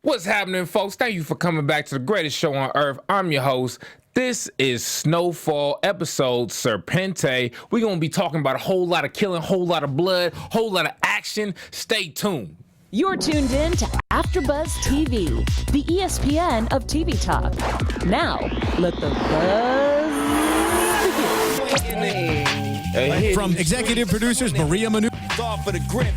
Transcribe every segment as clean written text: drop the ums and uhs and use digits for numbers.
What's happening, folks? Thank you for coming back to the greatest show on earth. I'm your host. This is Snowfall, episode Serpente. We're going to be talking about a whole lot of killing, whole lot of blood, whole lot of action. Stay tuned. You're tuned in to AfterBuzz TV, the ESPN of TV talk. Now, let the buzz begin. Hey, From executive producers Maria Manu.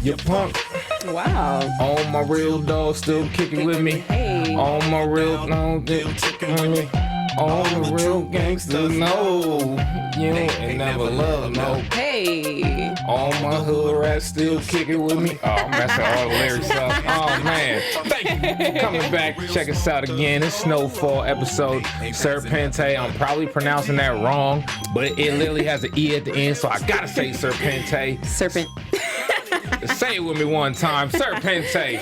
you punk. Wow. All my real dogs still kicking with me. Hey. All my real dogs still kicking with me. All the real gangsters know you ain't never love no. Hey. All my hood rats still kicking with me. Oh, I'm messing all the lyrics up. Oh, man. Thank you for coming back. Check us out again. It's Snowfall episode Serpente. I'm probably pronouncing that wrong, but it literally has an E at the end, so I gotta say Serpente. Serpent. Say it with me one time. Serpente.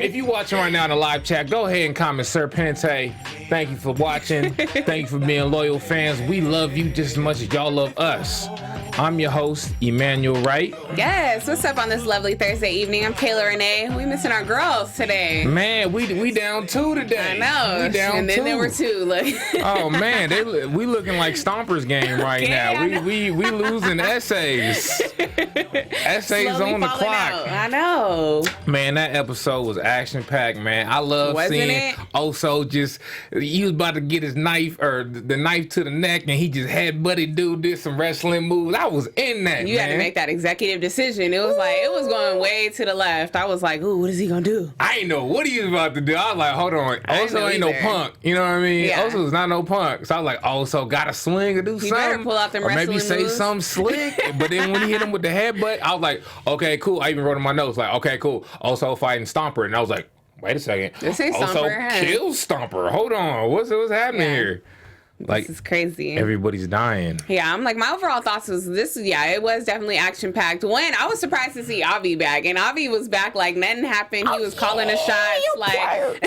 If you're watching right now in the live chat, go ahead and comment Serpente. Thank you for watching. Thank you for being loyal fans. We love you just as much as y'all love us. I'm your host, Emmanuel, Wright. Yes. What's up on this lovely Thursday evening? I'm Kayla, Rene'e. We missing our girls today. Man, we down 2 today. I know. We down and then 2. there were 2. Like. Oh man, we looking like Stompers game right now. We losing essays. Essays Slowly on the falling clock. out. I know. Man, that episode was action packed, man. I love Wasn't seeing it? Oso just he was about to get his knife or the knife to the neck, and he just had Buddy Dude did some wrestling moves. I was in that. You man. had to make that executive decision. It was like, it was going way to the left. I was like, ooh, what is he going to do? I ain't know what he was about to do. I was like, hold on. I didn't know Oso ain't no either. punk. You know what I mean? Yeah. Oso's not no punk. So I was like, Oso got to swing or do something. better pull out them or maybe wrestling say moves. something slick. But then when he hit him with the headbutt, I was like, okay, cool. I even wrote in my notes, like, okay, cool. Oso fighting Stomper. And I was like, wait a second. This ain't Oso Stomper, huh? kills Stomper. Hold on. What's happening Yeah. here? Like, This is crazy. everybody's dying. Yeah, I'm like, my overall thoughts was this, it was definitely action-packed. One, I was surprised to see Avi back, and Avi was back like nothing happened. He was calling the shots, like...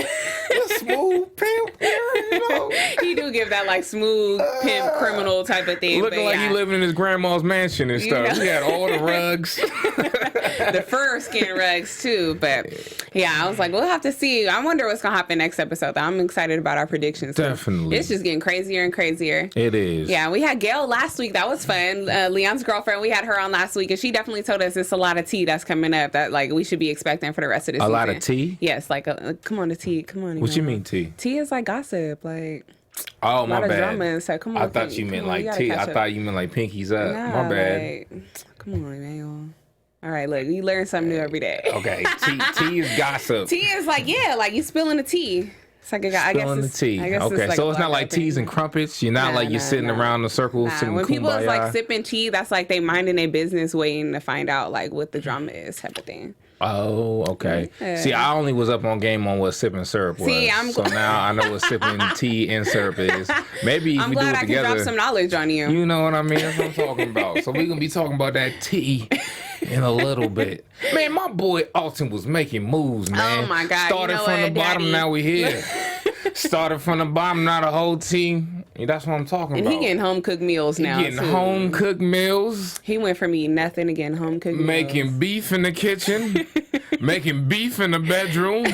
The smooth pimp. You know? He do give that, like, smooth, pimp, criminal type of thing. Looking but like he living in his grandma's mansion and stuff. know. He had all the rugs. The fur skin rugs, too. But, yeah, I was like, we'll have to see. I wonder what's going to happen next episode, though. I'm excited about our predictions. Definitely. It's just getting crazier and crazier. It is. Yeah, we had Gail last week. That was fun. Leon's girlfriend, we had her on last week, and she definitely told us it's a lot of tea that's coming up that like we should be expecting for the rest of the season. A lot of tea? Yes, like come on, the tea. Come on. What you mean tea? Tea is like gossip, like Oh, a my lot of bad. drama and stuff. Come on. I thought you meant like gotta tea. catch I up. thought you meant like pinkies up. Nah, My bad. like, come on, man. All right, look, you learn something new every day. Okay, tea is gossip. Tea is like, like you spilling the tea. It's like I guess Spilling the it's, tea. I guess Okay, like so a it's not black like teas and thing. crumpets. You're not like you're sitting nah. around in a circle Nah, singing when people is like kumbaya. sipping tea, that's like they minding their business, waiting to find out like what the drama is, type of thing. Oh, okay. Yeah. See, I only was up on game on what sipping syrup was. See, I'm so now I know what sipping tea and syrup is. Maybe if I'm we do glad it I can together. drop some knowledge on you. You know what I mean? That's what I'm talking about. So we're going to be talking about that tea in a little bit. Man, my boy Alton was making moves, man. Oh, my God. Started You know from what, the bottom, Daddy? now we here. Started from the bottom, now the whole team. That's what I'm talking And about. he getting home cooked meals now. Getting too. home cooked meals. He went from eating nothing to getting home cooked meals. Making beef in the kitchen. Making beef in the bedroom.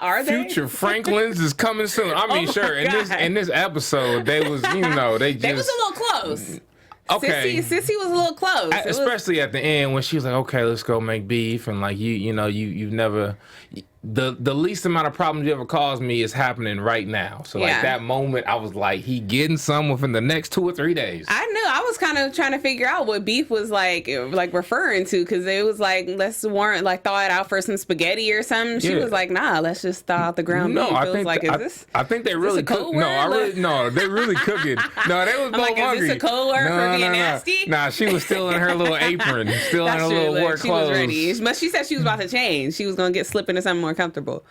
Are they? Future Franklins is coming soon. I mean, Oh, sure. my In God. this episode, they was, they just. They was a little close. Okay. Sissy was a little close. It was- Especially at the end when she was like, "Okay, let's go make beef," and like you've never. The least amount of problems you ever caused me is happening right now. So like Yeah. that moment, I was like, he getting some within the next 2 or 3 days. I knew. I was kind of trying to figure out what beef was like referring to, because it was like, let's thaw it out for some spaghetti or something. She Yeah. was like, nah, let's just thaw out the ground No, beef. I It was think like, is this? I think they this really a code cook. No, word? no, they really cooking. No, they was both like, is hungry. this a code word for being nasty? Nah, she was still in her little apron, still in That's her true. little Look, work she clothes. was ready. But she said she was about to change. She was going to slip into something more comfortable.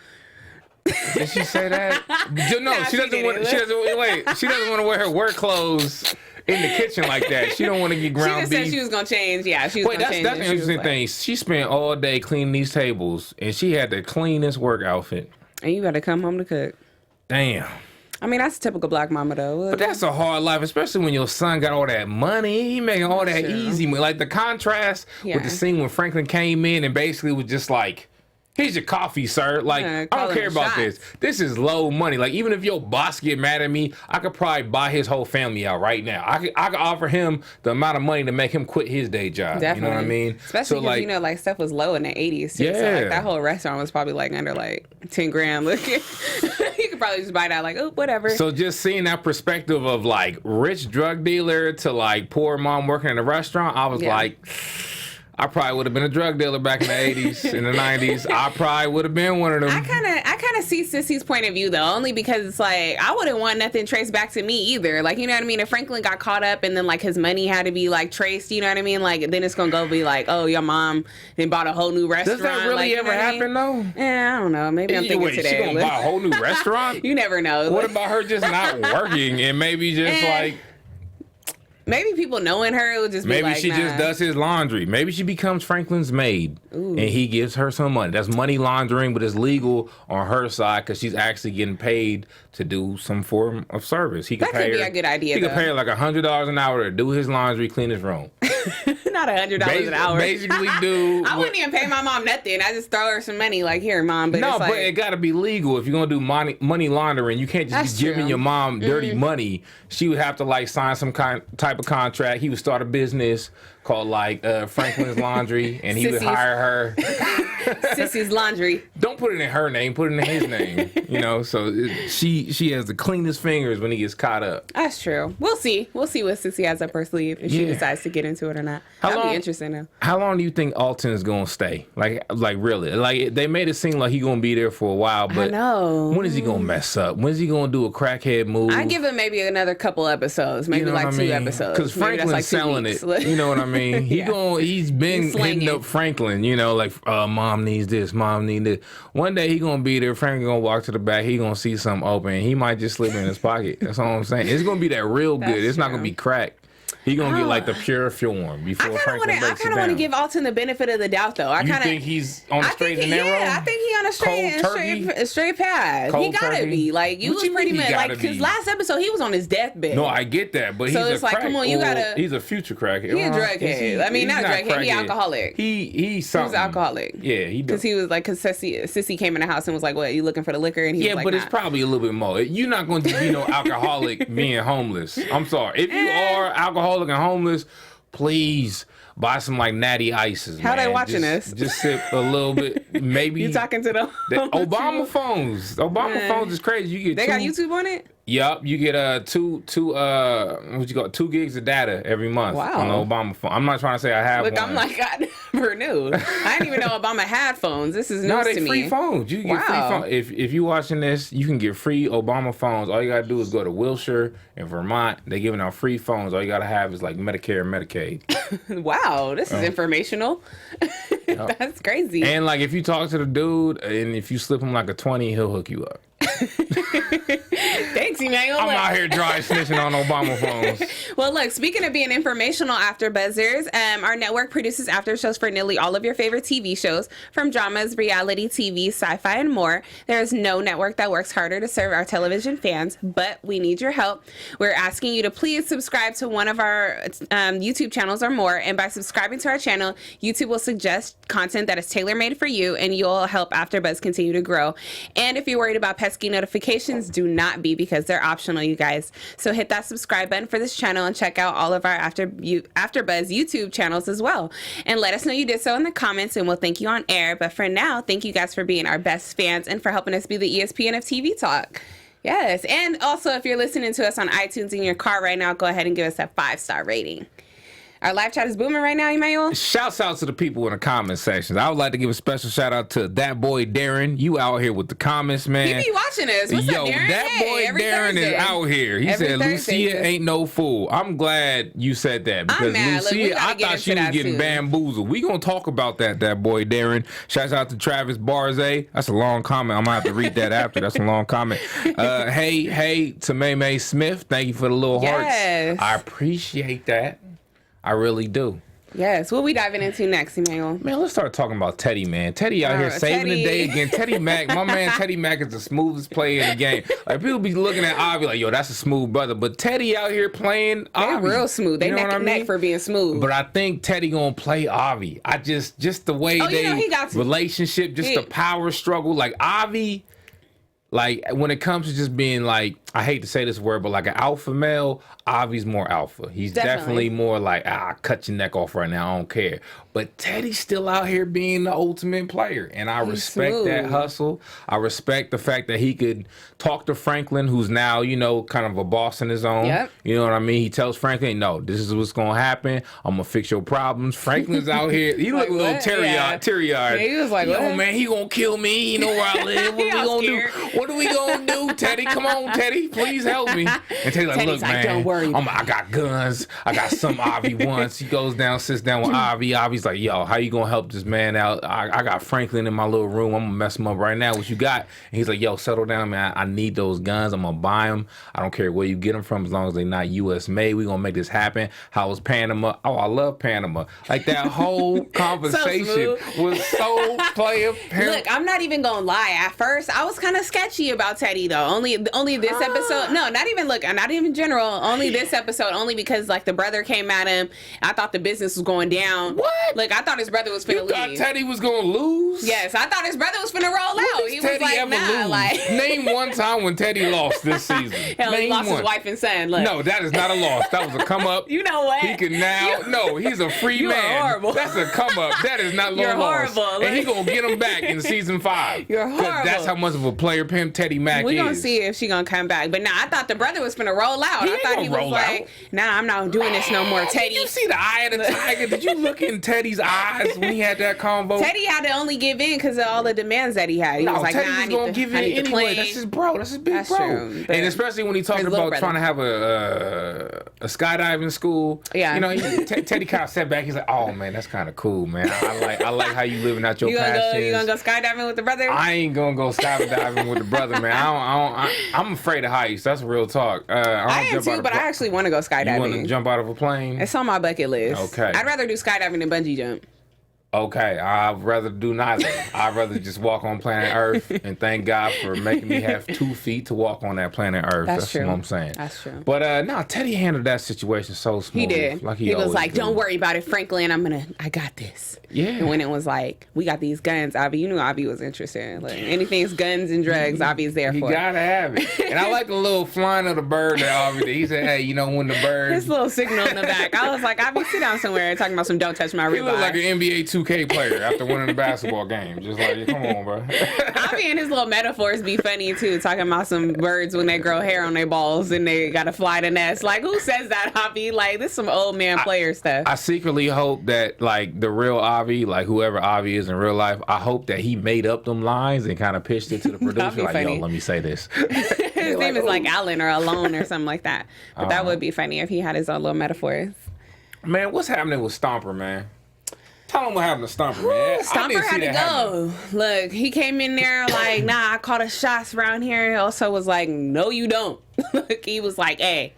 Did she say that? No, Nah, she she doesn't didn't. want. She doesn't wait. She doesn't want to wear her work clothes in the kitchen like that. She don't want to get She ground just beef. said she was going to change. Yeah, she was Wait, going to change. that's the and she was interesting like- thing. She spent all day cleaning these tables, and she had the cleanest work outfit. And you got to come home to cook. Damn. I mean, that's a typical black mama, though. But that's a hard life, especially when your son got all that money. He making all that True. easy. Like the contrast Yeah. with the scene when Franklin came in and basically was just like, Here's your coffee, sir. Like, I don't care about this. This is low money. Like, even if your boss get mad at me, I could probably buy his whole family out right now. I could offer him the amount of money to make him quit his day job. Definitely. You know what I mean? Especially because, you know, like, stuff was low in the 80s, too. Yeah. So, like, that whole restaurant was probably, like, under, like, 10 grand. Look, you could probably just buy that, like, oh, whatever. So just seeing that perspective of, like, rich drug dealer to, like, poor mom working in a restaurant, I was like... I probably would have been a drug dealer back in the 80s, in the 90s. I probably would have been one of them. I kind of see Sissy's point of view, though, only because it's like, I wouldn't want nothing traced back to me either. Like, you know what I mean? If Franklin got caught up and then, like, his money had to be, like, traced, you know what I mean? Like, then it's going to go be like, oh, your mom then bought a whole new restaurant. Does that really ever happen, though? Yeah, I don't know. Maybe I'm thinking today. She going to buy a whole new restaurant? You never know. What about her just not working and maybe just, like... Maybe people knowing her, it would just be like, maybe she just does his laundry. Maybe she becomes Franklin's maid. Ooh. And he gives her some money. That's money laundering, but it's legal on her side because she's actually getting paid to do some form of service. He could that could be a good idea, He could pay her like $100 an hour to do his laundry, clean his room. Not $100 an hour. Basically, dude. I wouldn't even pay my mom nothing. I just throw her some money, like, here, mom. But no, it's like, but it got to be legal. If you're gonna do money laundering, you can't just be giving your mom dirty money. She would have to like sign some type of contract. He would start a business called like Franklin's Laundry, and he would hire her. Sissy's Laundry. Don't put it in her name. Put it in his name. You know, so she has the cleanest fingers when he gets caught up. That's true. We'll see. We'll see what Sissy has up her sleeve if she decides to get into it or not. That'll be interesting though. How long do you think Alton is gonna stay? Like really? Like they made it seem like he gonna be there for a while, but I know. When is he gonna mess up? When is he gonna do a crackhead move? I give him maybe another couple episodes, maybe like 2 episodes. Because Franklin's like selling it. You know what I mean? He's been hitting up Franklin. You know, like mom needs this, mom needs this. One day he gonna be there. Franklin gonna walk to the back. He gonna see something open. He might just slip in his pocket. That's all I'm saying. It's gonna be that real good. It's not gonna be crack. He gonna get like the pure form before Franklin breaks it down. I kind of want to give Alton the benefit of the doubt, though. You think he's on the straight and narrow? Yeah, I think he on a straight path. He gotta be. Like, you was pretty much like, because last episode he was on his deathbed. No, I get that, but so he's it's like, come on, you gotta. He's a future crackhead. He a drug head. I mean, not a drug head. He alcoholic. He's something. He was alcoholic. Yeah, he does. Because he was like, because Sissy came in the house and was like, "What, you looking for the liquor?" And he was like, but it's probably a little bit more. You're not going to be no alcoholic being homeless. I'm sorry. If you are alcoholic and homeless, please buy some like natty ices. How they watching this? Just sip a little bit. Maybe you talking to them? Obama phones. Obama phones is crazy. You get they got YouTube on it. Yup, you get 2 gigs of data every month on the Obama phone. I'm not trying to say I have one. I'm like, I never knew. I didn't even know Obama had phones. This is news to me. No, they free phones. You get free phones. If you watching this, you can get free Obama phones. All you gotta do is go to Wilshire and Vermont. They're giving out free phones. All you gotta have is like Medicare and Medicaid. Wow, this is informational. That's crazy. And like if you talk to the dude and if you slip him like a 20, he'll hook you up. Thanks, Emmanuel. I'm out here dry snitching on Obama phones. Well, look, speaking of being informational AfterBuzzers, our network produces after shows for nearly all of your favorite TV shows, from dramas, reality TV, sci-fi, and more. There is no network that works harder to serve our television fans, but we need your help. We're asking you to please subscribe to one of our YouTube channels or more, and by subscribing to our channel, YouTube will suggest content that is tailor-made for you, and you'll help AfterBuzz continue to grow. And if you're worried about pesky notifications, do not be, because they're optional, you guys. So hit that subscribe button for this channel and check out all of our AfterBuzz YouTube channels as well. And let us know you did so in the comments, and we'll thank you on air. But for now, thank you guys for being our best fans and for helping us be the ESPN of TV talk. Yes, and also if you're listening to us on iTunes in your car right now, go ahead and give us a 5-star rating. Our live chat is booming right now, Emmanuel. Shouts out to the people in the comment sections. I would like to give a special shout out to that boy Darren. You out here with the comments, man. He be watching us. What's up, Darren? That boy Darren Thursday. is out here. He said Lucia ain't no fool. I'm glad you said that, because Lucia, I thought she was getting bamboozled. We gonna talk about that boy Darren. Shouts out to Travis Barze. That's a long comment. I'm gonna have to read that after. That's a long comment. Hey to May Smith. Thank you for the little hearts. I appreciate that. I really do. Yes. What we diving into next, Emmanuel? Man, let's start talking about Teddy, man. Teddy out here saving the day again. Teddy Mack, my man Teddy Mack is the smoothest player in the game. Like, people be looking at Avi like, yo, that's a smooth brother. But Teddy out here playing They're Avi. real smooth. They neck and neck for being smooth. But I think Teddy gonna play Avi. I just the way he got to. Relationship, just the power struggle. Like Avi, like when it comes to just being like, I hate to say this word, but like an alpha male, Avi's more alpha. He's definitely more like, cut your neck off right now, I don't care. But Teddy's still out here being the ultimate player. And I respect that hustle. I respect the fact that he could talk to Franklin, who's now, kind of a boss in his own. Yep. You know what I mean? He tells Franklin, no, this is what's going to happen. I'm going to fix your problems. Franklin's out here. He look a little teary-eyed. Yeah, he was like, yo, man, he going to kill me. He know where I live. What we going to do? What are we going to do, Teddy? Come on, Teddy. Please help me. And Teddy's like, look, man, don't worry. I got guns. I got some Avi once. He goes down, sits down with Avi. Avi's like, yo, how you gonna help this man out? I got Franklin in my little room. I'm gonna mess him up right now. What you got? And he's like, yo, settle down, man. I need those guns. I'm gonna buy them. I don't care where you get them from as long as they're not U.S. made. We gonna make this happen. How was Panama? Oh, I love Panama. Like that whole conversation was so player. Look, I'm not even gonna lie. At first, I was kind of sketchy about Teddy though. Only this episode. No, not even general. Only this episode. Only because like the brother came at him. I thought the business was going down. What? Like I thought his brother was finna leave. You thought Teddy was gonna lose? Yes, I thought his brother was finna roll out. He Teddy was like, ever nah, lose? like Name one time when Teddy lost this season. Hell, he lost his wife and son. Look. No, that is not a loss. That was a come up. You know what? He can now. No, he's a free you man. Are horrible. That's a come up. That is not You're loss. horrible. And he gonna get him back in season 5. You're horrible. That's how much of a player pimp Teddy Mack is. We gonna see if she gonna come back. But nah, I thought the brother was finna roll out. I thought he was like, nah, I'm not doing this no more, Teddy. Did you see the eye of the tiger? Did you look in Teddy's eyes when he had that convo? Teddy had to only give in because of all the demands that he had. He was like, Teddy nah, was gonna give in anyway. That's his bro. That's his big bro. True, and especially when he talked about trying to have a skydiving school. Yeah. Teddy kind of sat back. He's like, oh man, that's kind of cool, man. I like how you living out your passions. You gonna go skydiving with the brother? I ain't gonna go skydiving with the brother, man. I'm afraid of heights. That's real talk. I am too, but I actually want to go skydiving. You want to jump out of a plane? It's on my bucket list. Okay. I'd rather do skydiving than bungee jump. Okay, I'd rather do neither. I'd rather just walk on planet Earth and thank God for making me have 2 feet to walk on that planet Earth. That's true. what I'm saying. That's true. But no, Teddy handled that situation so smooth. He did. Like he was like, "Don't worry about it, Franklin. I got this." Yeah. And when it was like, "We got these guns," Avi, you knew Avi was interested. Like anything's guns and drugs, Avi's there for. He gotta have it. And I like the little flying of the bird that Avi did. He said, "Hey, when the bird." His little signal in the back. I was like, Avi, sit down somewhere talking about some "Don't touch my ribeye." He looked like an NBA 2K player after winning the basketball game. Just like, come on, bro. Avi and his little metaphors be funny too, talking about some birds when they grow hair on their balls and they gotta fly the nest. Like, who says that, Avi? Like, this is some old man player stuff. I secretly hope that like the real Avi, like whoever Avi is in real life, I hope that he made up them lines and kind of pitched it to the producer. Like, funny. yo, let me say this. His name is like Allen or Alone or something like that. But that would be funny if he had his own little metaphors. Man, what's happening with Stomper, man? Tell him what happened to Stomper, man. Stomper had to go. Look, he came in there like, nah, I call the shots around here. He also was like, no, you don't. Look, he was like, hey,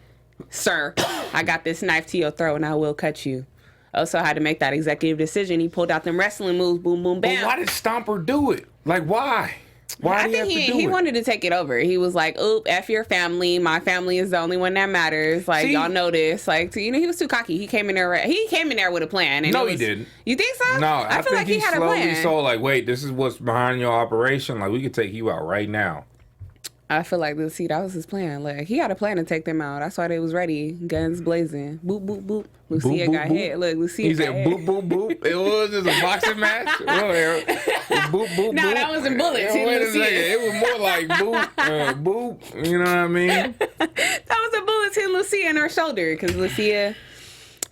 sir, I got this knife to your throat and I will cut you. Also had to make that executive decision. He pulled out them wrestling moves, boom, boom, bam. But why did Stomper do it? Like, why? I think he wanted to take it over. He was like, oop, F your family. My family is the only one that matters. Like, y'all know this. Like, he was too cocky. He came in there with a plan. And he didn't. You think so? No, I feel like he had a plan. Slowly saw, like, wait, this is what's behind your operation. Like, we could take you out right now. I feel like, that was his plan. Like, he had a plan to take them out. That's why they was ready. Guns blazing. Boop, boop, boop. Lucia boop, got boop, hit. Look, Lucia got hit. He said boop, boop, boop. It was just a boxing match. Boop, boop, no, that wasn't bullets. Wait a second. It was more like boop, boop. You know what I mean? That was a bullet hit Lucia in her shoulder because Lucia...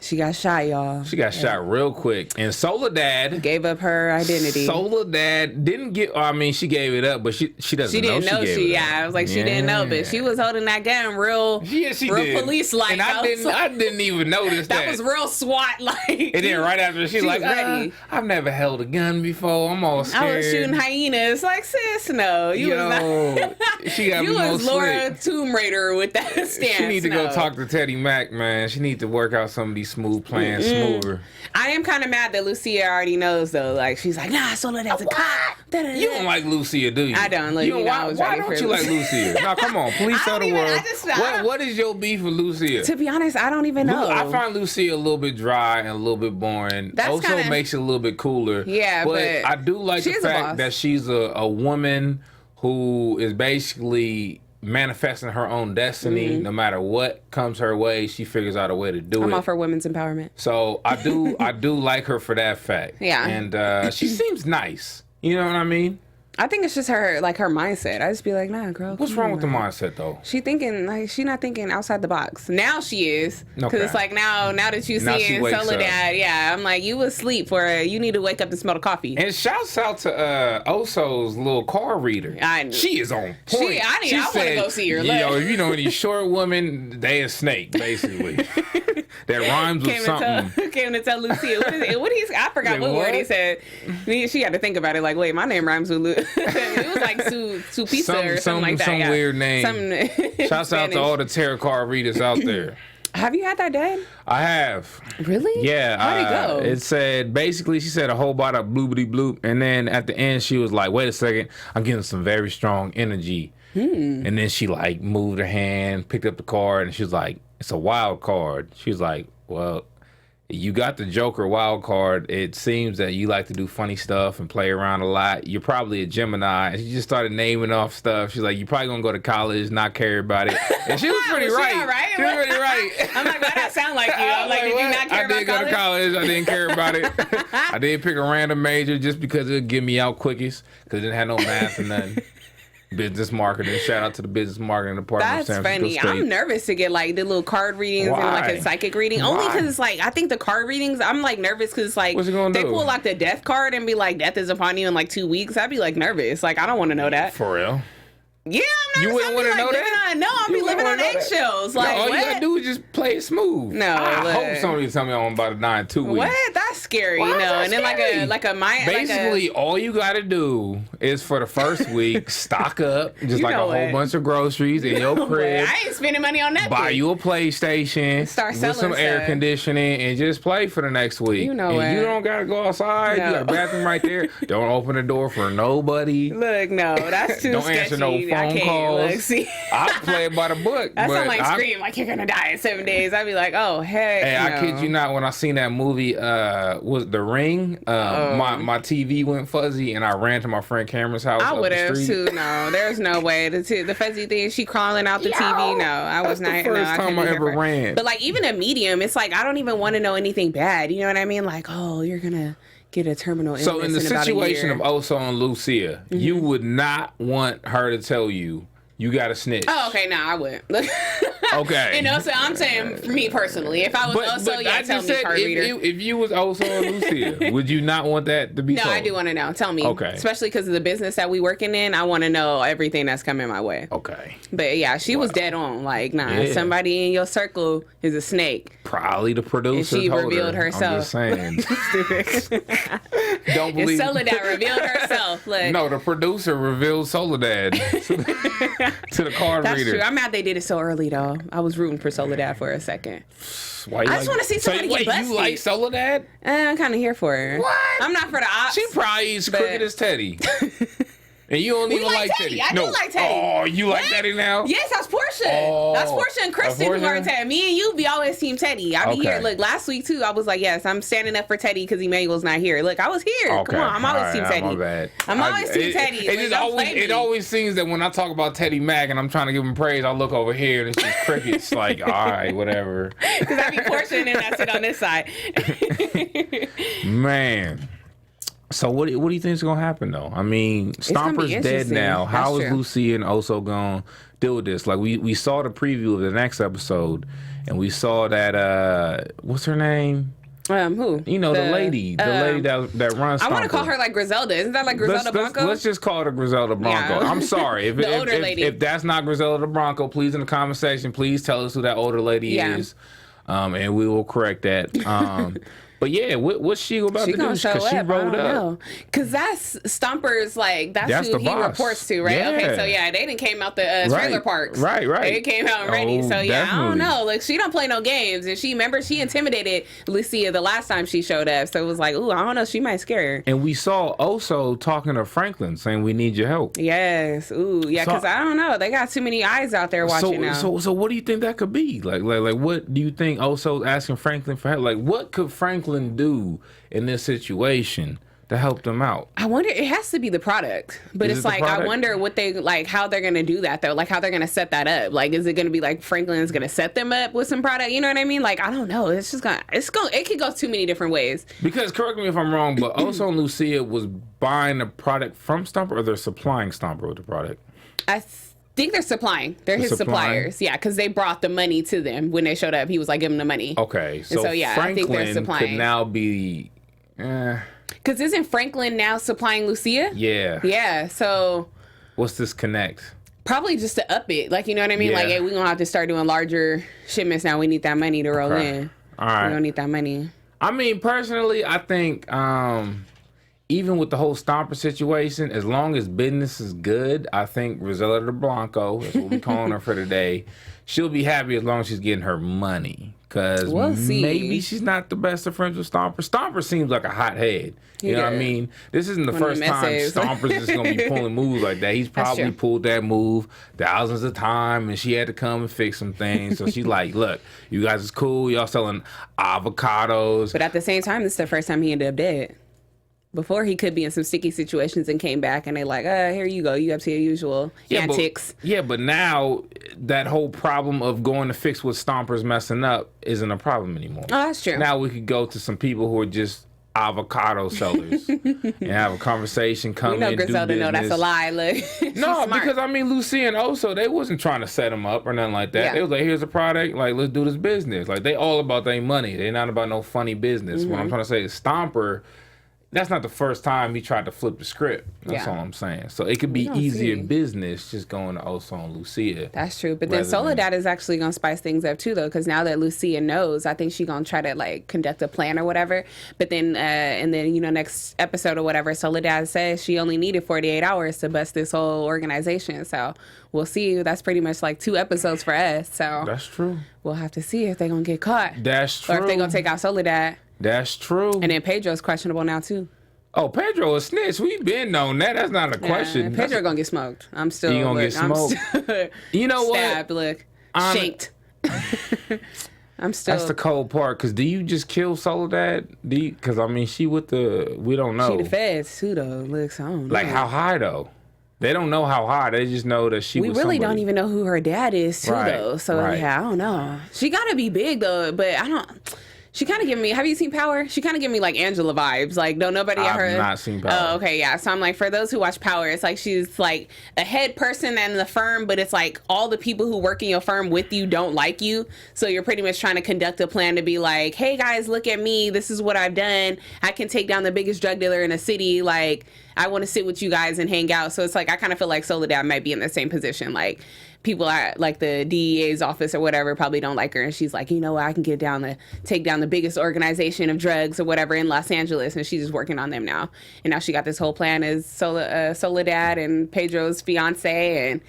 She got shot, y'all. She got shot real quick. And Soledad gave up her identity. Soledad didn't get, she gave it up, but she doesn't she didn't know. I was like, she didn't know, but she was holding that gun real police-like. And I didn't even notice that. That was real SWAT-like. And then right after, she like, ready. I've never held a gun before. I'm all scared. I was shooting hyenas. Like, sis, no. You was not. She got you me was Laura Tomb Raider with that stance. She need to go talk to Teddy Mack, man. She need to work out some of these smooth playing smoother. I am kind of mad that Lucia already knows though. Like she's like, nah, Soledad's a cop. You don't like Lucia, do you? I don't. Like, why don't you like Lucia? No, come on, please tell the world. What is your beef with Lucia? To be honest, I don't even know. I find Lucia a little bit dry and a little bit boring. Also makes it a little bit cooler. Yeah, but I do like the fact that she's a woman who is basically manifesting her own destiny. No matter what comes her way, she figures out a way to do it. I'm all for women's empowerment. So I do like her for that fact. Yeah. And she seems nice. You know what I mean? I think it's just her mindset. I just be like, nah, girl. What's wrong with the mindset though? She not thinking outside the box. Now she is, because it's like now that you see Soledad, yeah, I'm like, you asleep you need to wake up and smell the coffee. And shouts out to Oso's little car reader. She is on point. I want to go see her. You know, any short woman, they a snake basically. That rhymes with something. Came to tell Lucia I forgot what word he said. She had to think about it. Like, wait, my name rhymes with Lucia. It was like su pizza or something like that. Some weird name. Shouts out to all the tarot card readers out there. Have you had that done? I have. Really? Yeah. How'd it go? It said, basically, she said a whole lot of bloopity bloop. And then at the end, she was like, wait a second, I'm getting some very strong energy. And then she like moved her hand, picked up the card, and she was like, it's a wild card. She was like, well, you got the Joker wild card. It seems that you like to do funny stuff and play around a lot. You're probably a Gemini. And she just started naming off stuff. She's like, you're probably going to go to college, not care about it. And she was pretty right. She was pretty right. I'm like, why that sound like you? I'm like, did you not care about college? I did go to college. I didn't care about it. I did pick a random major just because it would get me out quickest, because it didn't have no math or nothing. Business marketing. Shout out to the business marketing department. That's of San Francisco funny. State. I'm nervous to get like the little card readings and like a psychic reading. Only because it's like, I think the card readings, I'm like nervous because it's like, they pull like the death card and be like, death is upon you in like 2 weeks. I'd be like nervous. Like, I don't want to know that. For real? Yeah, I'm nervous. You wouldn't want to know that? No, I'll be living on eggshells. Like, all you gotta do is just play it smooth. No, I hope somebody tell me I'm about to die in 2 weeks. What? That's scary. Why is that and then scary? like a mind. Basically, all you gotta do is for the first week stock up, just like a whole bunch of groceries in your crib. I ain't spending money on that. Buy you a PlayStation, start selling with some air conditioning, and just play for the next week. You know and you don't gotta go outside. You got a bathroom right there. Don't open the door for nobody. Look, no, that's too don't sketchy. Answer no phone calls. See, I play it by the book. That sound like Scream, like you're gonna die in 7 days. I'd be like, oh, heck. Hey, I kid you not, when I seen that movie, was The Ring, my TV went fuzzy and I ran to my friend Cameron's house. I would have too. No, there's no way. The fuzzy thing, she crawling out the TV. No, I was not. That's the first time I ever ran. But like even a medium, it's like I don't even want to know anything bad. You know what I mean? Like, oh, you're gonna get a terminal illness. So in the situation of Oso and Lucia, you would not want her to tell you you got to snitch. Oh, okay. No, I wouldn't. Okay. And also, I'm saying for me personally, if I was Oso, yeah, tell me card reader. If you was Oso and Lucia, would you not want that to be told? No, I do want to know. Tell me. Okay. Especially because of the business that we working in, I want to know everything that's coming my way. Okay. But yeah, she was dead on. Like, somebody in your circle is a snake. Probably the producer. And she revealed herself. I'm just saying. Don't believe. Soledad revealed herself. Look. No, the producer revealed Soledad to the card reader. That's true. I'm mad they did it so early though. I was rooting for Soledad for a second. I just want to see somebody get busted. You like Soledad? I'm kind of here for her. What? I'm not for the ops. She probably is crooked as Teddy. And you don't even like Teddy. I do like Teddy. Oh, you like Teddy now? Yes, that's Portia. That's Portia and Kristen who are Teddy. Me and you be always team Teddy. I be here. Look, last week too, I was like, yes, I'm standing up for Teddy because Emmanuel's not here. Look, I was here. Okay. Come on, I'm always team Teddy. My bad. I'm always team Teddy. It always seems that when I talk about Teddy Mack and I'm trying to give him praise, I look over here and it's just crickets. Like, all right, whatever. Because I be Portia and then I sit on this side. Man. So what do you think is gonna happen though? I mean, Stomper's dead now. How is Lucia and Oso gonna deal with this? Like we saw the preview of the next episode, and we saw that what's her name? Who? You know, the lady that runs. I want to call her like Griselda. Isn't that like Griselda Blanco? Let's just call her Griselda Blanco. Yeah. I'm sorry if the older lady. If that's not Griselda Blanco, please in the comment section, please tell us who that older lady is, and we will correct that. But yeah, what's she about to do? Gonna show up. She rolled up. Because that's Stomper's, like, that's who the he boss. reports to, right? Yeah. Okay, so yeah, they didn't came out the trailer parks. Right. They came out ready. Oh, So yeah, I don't definitely. know. Like, she don't play no games. And she intimidated Lucia the last time she showed up. So it was like, ooh, I don't know. She might scare her. And we saw Oso talking to Franklin saying, we need your help. Yes. Ooh, yeah, So- because I don't know. They got too many eyes out there watching now. So what do you think that could be? Like what do you think Oso's asking Franklin for help? Like, what could Franklin do in this situation to help them out? I wonder, it has to be the product, but Is it's it the like, I product? wonder what they, like, how they're going to do that though. Like, how they're going to set that up. Like, is it going to be like Franklin's going to set them up with some product? You know what I mean? Like, I don't know. It could go too many different ways. Because, correct me if I'm wrong, but Oso and Lucia was buying the product from Stomper, or they're supplying Stomper with the product? I think they're supplying. They're his supplying? suppliers. Yeah, because they brought the money to them when they showed up. He was like, give them the money. Okay, so yeah, I Franklin think they're supplying. could now be... Because isn't Franklin now supplying Lucia? yeah. Yeah, so... What's this connect? Probably just to up it. Like, you know what I mean? Yeah. Like, hey, we're going to have to start doing larger shipments now. We need that money to roll in. All right. We don't need that money. I mean, personally, I think even with the whole Stomper situation, as long as business is good, I think Rosella de Blanco, that's what we're calling her for today, she'll be happy as long as she's getting her money. Because We'll see. maybe she's not the best of friends with Stomper. Stomper seems like a hothead. You know what I does. mean? This isn't the One of first them time essays. Stomper's just going to be pulling moves like that. He's probably true. pulled that move thousands of times, and she had to come and fix some things. So she's like, look, you guys is cool. Y'all selling avocados. But at the same time, this is the first time he ended up dead. Before, he could be in some sticky situations and came back, and they like, here you go. You up to your usual antics. But now that whole problem of going to fix what Stomper's messing up isn't a problem anymore. Oh, that's true. Now we could go to some people who are just avocado sellers and have a conversation, come We know in, do Griselda know that's a business. lie. Look, she's No, smart. because I mean, Lucia and Oso, they wasn't trying to set them up or nothing like that. Yeah. They was like, here's a product, like, let's do this business. Like, they all about their money. They're not about no funny business. Mm-hmm. What I'm trying to say is Stomper, that's not the first time he tried to flip the script. That's Yeah. all I'm saying. So it could be don't easier see. business just going to Oso and Lucia. That's true. But then rather than- Soledad is actually going to spice things up too, though, because now that Lucia knows, I think she's going to try to, like, conduct a plan or whatever. But then, and then, you know, next episode or whatever, Soledad says she only needed 48 hours to bust this whole organization. So we'll see. That's pretty much like 2 episodes for us. So That's true. we'll have to see if they're going to get caught. That's true. Or if they're going to take out Soledad. That's true. And then Pedro's questionable now, too. Oh, Pedro a snitch. We've been on that. That's not a question. Pedro going to get smoked. I'm still. He gonna get I'm smoked. still You know what? stabbed, look. Shanked. I'm still. That's the cold part. Because do you just kill Soledad? Because, I mean, she with the... We don't know. She the feds, too, though. Looks, I don't know. Like, how high, though? They don't know how high. They just know that she We was really don't somebody. even know who her dad is, too, Right, though. So, right. yeah, I don't know. She got to be big, though, but I don't... She kind of give me... Have you seen Power? She kind of give me, like, Angela vibes. Like, don't nobody I've ever... not seen Power. Oh, okay, yeah. So, I'm like, for those who watch Power, it's like she's, like, a head person in the firm, but it's like all the people who work in your firm with you don't like you. So, you're pretty much trying to conduct a plan to be like, hey, guys, look at me. This is what I've done. I can take down the biggest drug dealer in a city. Like, I want to sit with you guys and hang out. So, it's like, I kind of feel like Soledad might be in the same position. Like, people at like the DEA's office or whatever probably don't like her, and she's like, you know what, I can take down the biggest organization of drugs or whatever in Los Angeles, and she's just working on them now. And now she got this whole plan as Soledad and Pedro's fiance, and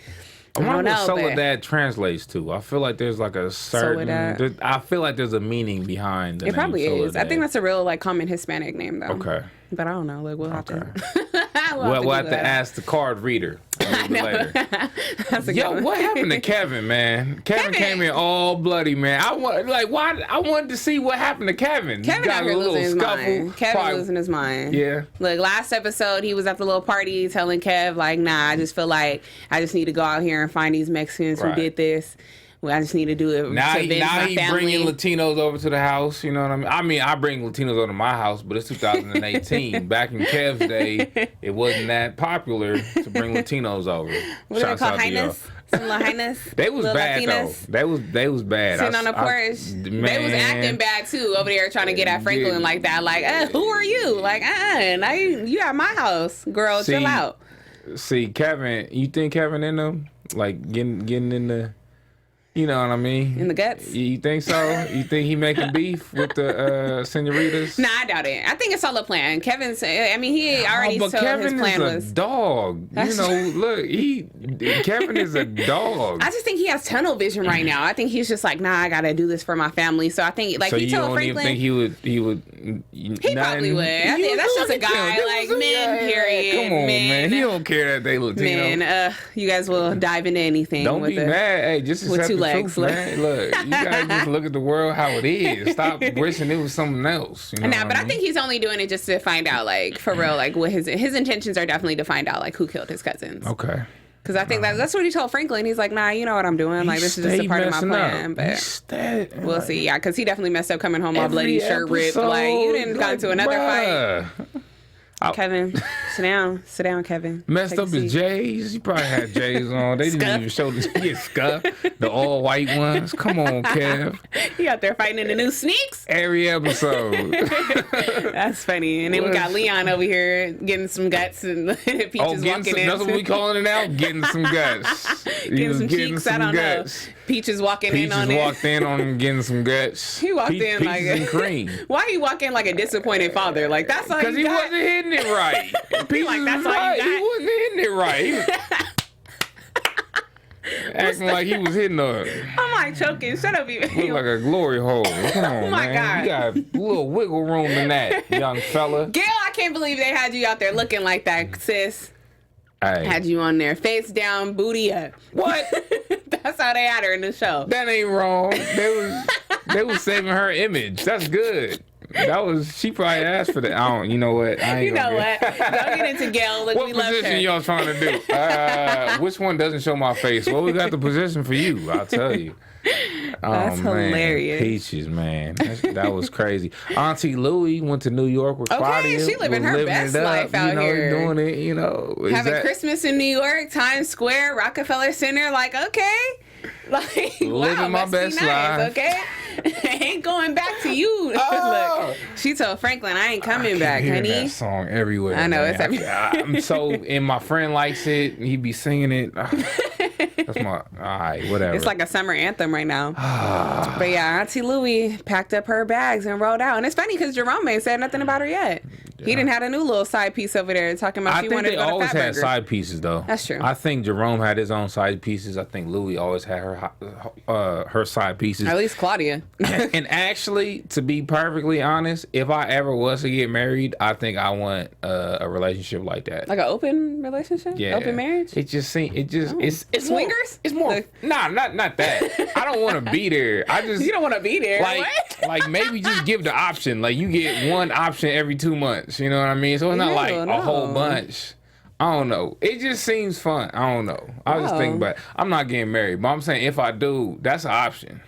I I don't wonder know. what but Soledad translates to. I feel like there's like a certain... Soledad. I feel like there's a meaning behind the it name probably is. I Soledad. think that's a real like common Hispanic name though. Okay. But I don't know. Like we'll have to. We'll have to ask the card reader a little bit later. That's a good Yo, one. what happened to Kevin, man? Kevin came in all bloody, man. I wanted to see what happened to Kevin. Kevin Got out a here little losing his scuffle. mind. Kevin Probably- losing his mind. Yeah. Look, last episode, he was at the little party telling Kev, like, nah, I just feel like I just need to go out here and find these Mexicans Right. who did this. Well, I just need to do it Now to avenge my he family. bringing Latinos over to the house. You know what I mean? I mean, I bring Latinos over to my house, but it's 2018. Back in Kev's day, it wasn't that popular to bring Latinos over. What do they Shouts call out to y'all. highness? Some little highness? They was Little bad Latinas? though. They was bad. Sitting on the porch. They was acting bad too over there trying to get at Franklin Yeah. like that. Like, who are you? Like, now you at my house. Girl, See, chill out. See, Kevin, you think Kevin in them? Like getting in the... You know what I mean? In the guts. You think so? You think he making beef with the senoritas? Nah, I doubt it. I think it's all a plan. Kevin's. I mean, he already told Kevin his plan is a was. dog. You know, look, Kevin is a dog. I just think he has tunnel vision right now. I think he's just like, nah, I gotta do this for my family. So I think, like, so he told Franklin. So you don't even think he would? He probably would. I think that's just a guy, like, men. Period. Come on, man. He don't care that they Latino. Man, you guys will dive into anything. Don't be mad. Hey, just accept the truth, man. Look, you gotta just look at the world how it is. Stop wishing it was something else. You know but I think he's only doing it just to find out, like, for real, like, what his intentions are definitely to find out, like, who killed his cousins. Okay. Because I think that's what he told Franklin. He's like, nah, you know what I'm doing. Like, this is just a part of my plan. But we'll see. Yeah, because he definitely messed up coming home all bloody, shirt ripped. Like, you didn't got into another fight. Kevin, sit down, Kevin. Messed up his J's. He probably had J's on. They didn't even show the scuff. The all white ones. Come on, Kev. He out there fighting in the new sneaks. Every episode. That's funny. And then we got Leon over here getting some guts and Peaches walking in. That's what we calling it now. Getting some guts. Getting some cheeks. I don't know. Peaches walking in on it. Peaches walked in on him getting some guts. He walked in like and cream. Why he walk in like a disappointed father? Like, that's all because he wasn't hitting it right. Peaches like, that's was right. He wasn't hitting it right. Acting like he was hitting her. I'm like choking. Shut up, even. Look like a glory hole. Come on, oh my man. You got a little wiggle room in that, young fella. Gail, I can't believe they had you out there looking like that, sis. Hey. Had you on there, face down, booty up. What? That's how they had her in the show. That ain't wrong. They was saving her image. That's good. She probably asked for that. You know what? I ain't what? Don't get into Gail. Look, what we love her. What position y'all trying to do? Which one doesn't show my face? Well, we got the position for you. I'll tell you. That's hilarious. Peaches, man. That was crazy. Auntie Louie went to New York with Claudia. She living her best life out here. Doing it, Having Christmas in New York, Times Square, Rockefeller Center. Like, okay. Like, living my best life. Okay. Ain't going back to you. Look, she told Franklin, I ain't coming back, honey. That song everywhere. I know, man. it's everywhere. I'm so, and my friend likes it. He be singing it. That's my, all right, whatever. It's like a summer anthem right now. But yeah, Auntie Louie packed up her bags and rolled out. And it's funny because Jerome ain't said nothing about her yet. Yeah. He didn't have a new little side piece over there talking about she wanted to go to Fatburger. I think they always had side pieces, though. That's true. I think Jerome had his own side pieces. I think Louie always had her side pieces. At least Claudia. And actually, to be perfectly honest, if I ever was to get married, I think I want a relationship like that. Like an open relationship? Yeah. Open marriage? It's swingers? It's more. Nah, not that. I don't want to be there. You don't want to be there. Like maybe just give the option. Like you get one option every 2 months. You know what I mean? So it's not a whole bunch. I don't know. It just seems fun. I don't know. I was just thinking about it. I'm not getting married, but I'm saying if I do, that's an option.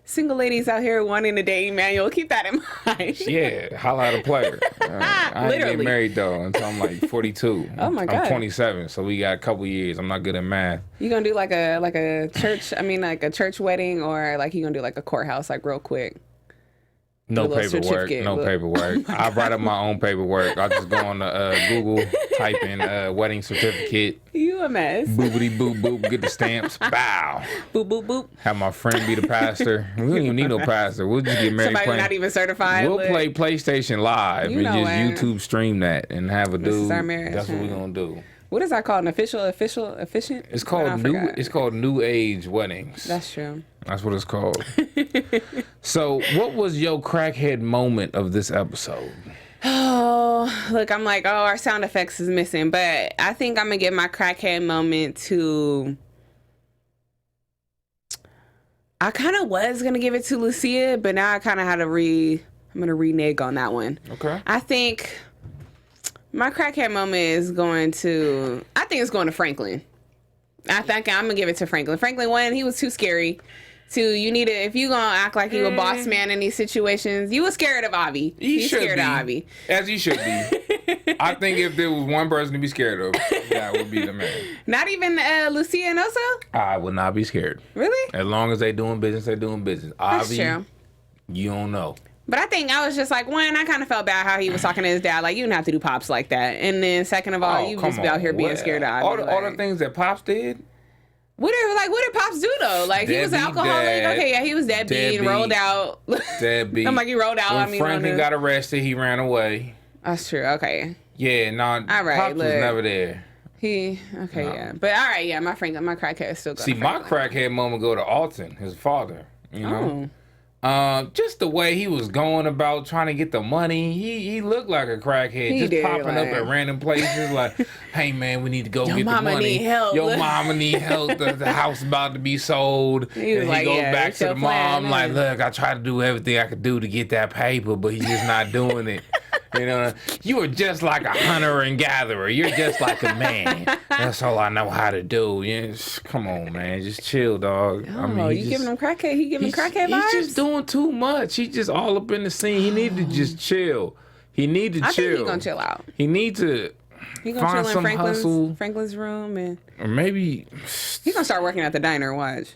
Single ladies out here wanting to date Emmanuel, keep that in mind. Yeah, holla at a player. I ain't get married though until I'm like 42. Oh my God. I'm 27, so we got a couple years. I'm not good at math. You gonna do like a church? I mean, like a church wedding, or like you gonna do like a courthouse, like real quick? No paperwork. Paperwork. I write up my own paperwork. I just go on Google, type in wedding certificate. You a mess. Boopity boop boop. Get the stamps. Bow. Boop boop boop. Have my friend be the pastor. We don't even need no pastor. We'll just get married. Somebody not even certified. We'll play PlayStation Live and just YouTube stream that and have a dude. This is our marriage. That's what we're gonna do. What is that called? An efficient? It's called New Age weddings. That's true. That's what it's called. So, what was your crackhead moment of this episode? Oh, look, I'm like, our sound effects is missing, but I think I'm gonna give my crackhead moment to. I kind of was gonna give it to Lucia, but now I kind of had to I'm gonna renege on that one. Okay. I think my crackhead moment is going to. I think it's going to Franklin. I think I'm gonna give it to Franklin. Franklin, one, he was too scary. Two, you need to, if you gonna act like you a boss man in these situations, you was scared of Avi. He's scared of Avi. As you should be. I think if there was one person to be scared of, that would be the man. Not even Lucia and Oso? I would not be scared. Really? As long as they doing business, they're doing business. That's Avi, true. You don't know. But I think I was just like, one, I kind of felt bad how he was talking to his dad. Like, you didn't have to do Pops like that. And then second of all, you just be out here being scared of Avi. All the things that Pops did, What did Pops do though? Like he was an Deadbeat alcoholic. dad. Okay, yeah, he was deadbeat and rolled out. Deadbeat. I'm like he rolled out. When Franklin got arrested, he ran away. That's true. Okay. Yeah, no, All right, Pops was look. never there. Yeah. But all right, yeah, my crackhead is still going. See, my crackhead moment go to Alton, his father. You know, just the way he was going about trying to get the money. He looked like a crackhead, He just did, popping like- up at random places. Like, hey man, we need to go Your get the mama money. need help. Your mama need help. The house about to be sold. He was and like, he goes yeah, back it's to your the mom, plan, like, man. look, I tried to do everything I could do to get that paper, but he's just not doing it. You know, you are just like a hunter and gatherer. You're just like a man. That's all I know how to do. Come on, man. Just chill, dog. Oh, you giving him crackhead? He giving crackhead vibes? He's just doing too much. He's just all up in the scene. He need to just chill. He need to I chill. think he gonna chill out. He need to He gonna find chill some in hustle. Franklin's room, and Or maybe, he gonna start working at the diner. Watch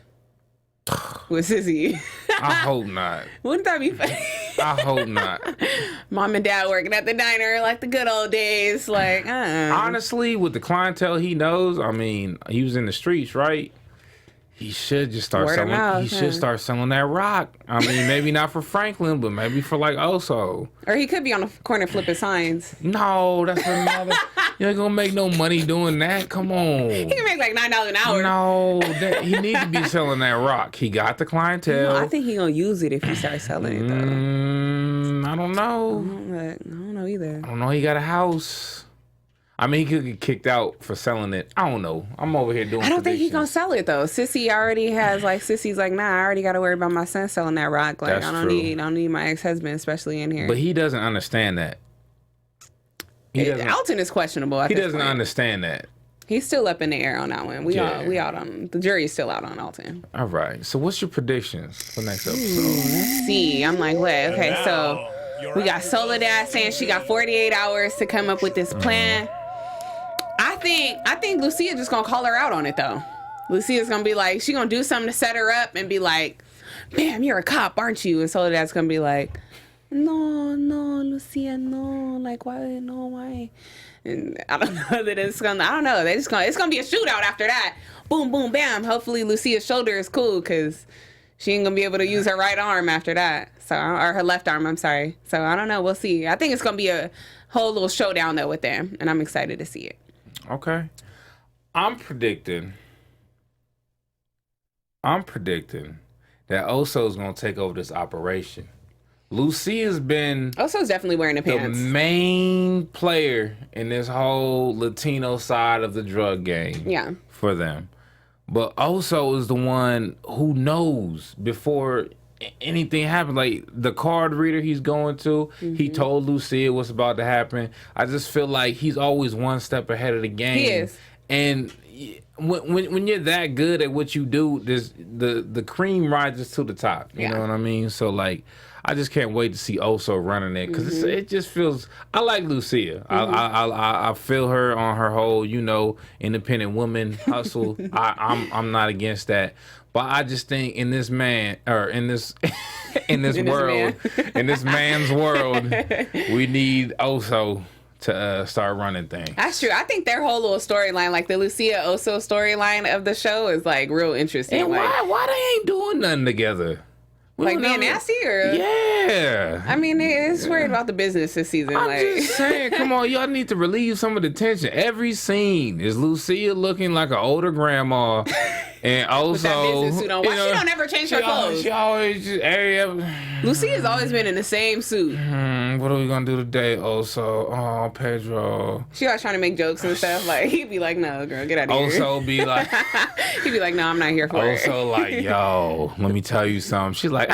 with Sissy. I hope not. Wouldn't that be funny? I hope not. Mom and dad working at the diner like the good old days. Like, Honestly, with the clientele he knows, I mean, he was in the streets, right? He should just start Word of selling. mouth, He should start selling that rock. I mean, maybe not for Franklin, but maybe for like Oso. or he could be on the corner flipping signs. No, that's another. You ain't gonna make no money doing that. Come on. He can make like $9 an hour. No, he need to be selling that rock. He got the clientele. No, I think he gonna use it if he starts selling it though. I don't know. I don't know either. I don't know. He got a house. I mean, he could get kicked out for selling it. I don't know. I'm over here doing. I don't think he gonna predictions. sell it though. Sissy already has like Sissy's like, nah, I already gotta worry about my son selling that rock. Like That's I don't true. need my ex-husband especially in here. But he doesn't understand that. Alton is questionable. He doesn't understand that. He's still up in the air on that one. We Yeah. out on the jury's still out on Alton. All right. So, what's your predictions for next episode? Let's see. I'm like, wait, okay, so we got Soledad saying she got 48 hours to come up with this plan. I think Lucia just gonna call her out on it though. Lucia's gonna be like, she gonna do something to set her up and be like, bam, you're a cop, aren't you? And Soledad's gonna be like, no, Lucia, no, like why? And I don't know that it's gonna. I don't know. It's gonna be a shootout after that. Boom, boom, bam. Hopefully Lucia's shoulder is cool because she ain't gonna be able to use her right arm after that. So or her left arm. I'm sorry. So I don't know. We'll see. I think it's gonna be a whole little showdown though with them, and I'm excited to see it. Okay. I'm predicting that Oso's gonna take over this operation. Lucia's been Oso's definitely wearing the the pants. main player in this whole Latino side of the drug game. Yeah. For them. But Oso is the one who knows before anything happens. Like the card reader he's going to, he told Lucia what's about to happen. I just feel like he's always one step ahead of the game. He is. And when you're that good at what you do, there's the cream rises to the top. You know what I mean? So like, I just can't wait to see Oso running it because it just feels. I like Lucia. I feel her on her whole, independent woman hustle. I'm not against that, but I just think in this man or in this world, in this man's world, we need Oso to start running things. That's true. I think their whole little storyline, like the Lucia Oso storyline of the show, is like real interesting. And like, why they ain't doing nothing together? We like don't being never- nasty or Yeah. I mean, it's worried about the business this season. I'm like, just saying, come on, y'all need to relieve some of the tension. Every scene is Lucia looking like an older grandma, and also with that business suit on. Why she don't ever change her clothes? She always just Lucia's always been in the same suit. what are we gonna do today? Also, Pedro. She always trying to make jokes and stuff. Like he'd be like, "No, girl, get out of here." Also be like, He'd be like, "No, I'm not here for it." also like, yo, let me tell you something. She's like,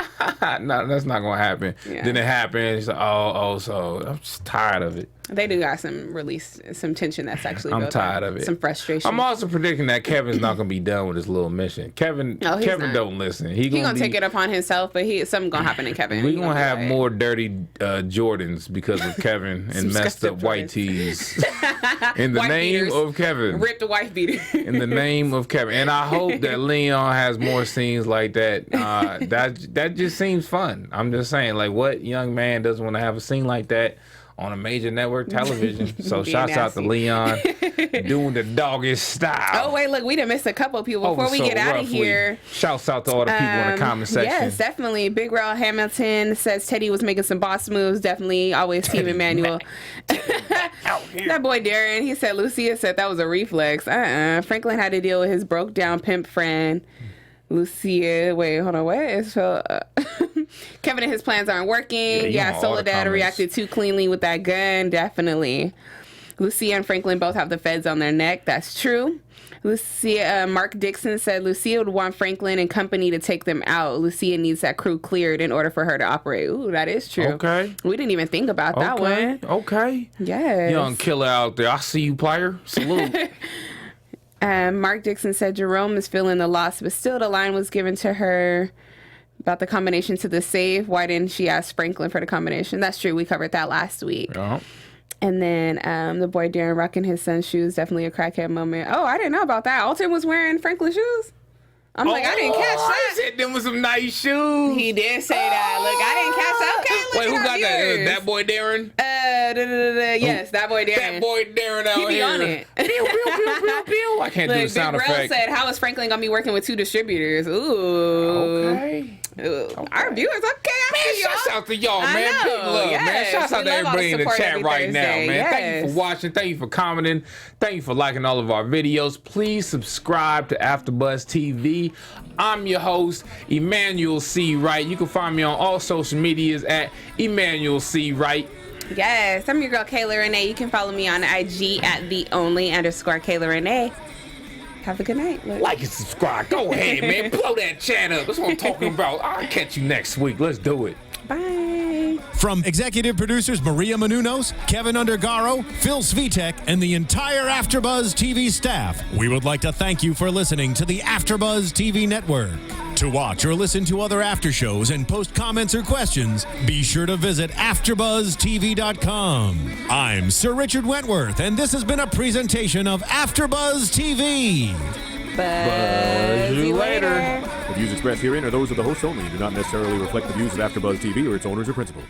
no, that's not gonna happen. Yeah. Then it happens. She's like, so I'm just tired of it. They do got some tension that's actually. I'm built tired up. of it. Some frustration. I'm also predicting that Kevin's not gonna be done with his little mission. Kevin No, he's not. don't listen. He gonna take it upon himself, but something gonna happen to Kevin. We're He gonna be have like- more dirty Jordans because of Kevin and messed up disgusting white Jordans. tees. In the White name beaters. of Kevin. ripped the wife beater. In the name of Kevin. And I hope that Leon has more scenes like that. That just seems fun. I'm just saying, like, what young man doesn't want to have a scene like that on a major network television. So Being shouts out to nasty. Leon doing the doggish style. Oh, wait, look, we done missed a couple people before we get out of here. Shouts out to all the people in the comment section. Yes, definitely. Big Raw Hamilton says Teddy was making some boss moves. Definitely always Team Emmanuel. That boy Darren, he said Lucia said that was a reflex. Franklin had to deal with his broke down pimp friend. Lucia, wait, hold on, what? It's Kevin and his plans aren't working. Yeah, Soledad reacted too cleanly with that gun. Definitely. Lucia and Franklin both have the feds on their neck. That's true. Lucia, Mark Dixon said Lucia would want Franklin and company to take them out. Lucia needs that crew cleared in order for her to operate. Ooh, that is true. Okay. We didn't even think about that one. Okay. Yes. Young killer out there. I see you, player. Salute. Mark Dixon said Jerome is feeling the loss, but still the line was given to her about the combination to the safe. Why didn't she ask Franklin for the combination? That's true. We covered that last week. Uh-huh. And then the boy Darren rocking his son's shoes, definitely a crackhead moment. Oh, I didn't know about that. Alton was wearing Franklin's shoes? I'm like, I didn't catch that. I said them with some nice shoes. He did say that. Look, I didn't catch that. Okay, look Wait, who at got our that? viewers. That boy Darren? Yes, that boy Darren. That boy Darren out He be here. on it. Pew, pew, pew, pew, pew. I can't do the Look, sound Big Bro effect. said, how is Franklin going to be working with 2 distributors? Ooh. Okay. Ooh. Our viewers, okay. I see y'all. Shouts out to y'all, I man. know, Big love, man. yes. Shouts out We to love all the everybody in the support chat every right now, Thursday. man. Thank you Yes. for watching. Thank you for commenting. Thank you for liking all of our videos. Please subscribe to AfterBuzz TV. I'm your host, Emmanuel C. Wright. You can find me on all social medias at Emmanuel C. Wright. Yes, I'm your girl, Kayla Rene'e. You can follow me on IG at @the_Kayla Rene'e. Have a good night. Look. Like and subscribe. Go ahead, man. Blow that chat up. That's what I'm talking about. I'll catch you next week. Let's do it. Bye. From executive producers Maria Menounos, Kevin Undergaro, Phil Svitek, and the entire AfterBuzz TV staff, we would like to thank you for listening to the AfterBuzz TV network. To watch or listen to other after shows and post comments or questions, be sure to visit AfterBuzzTV.com. I'm Sir Richard Wentworth, and this has been a presentation of AfterBuzz TV. Buzz you later. The views expressed herein are those of the hosts only and do not necessarily reflect the views of AfterBuzz TV or its owners or principals.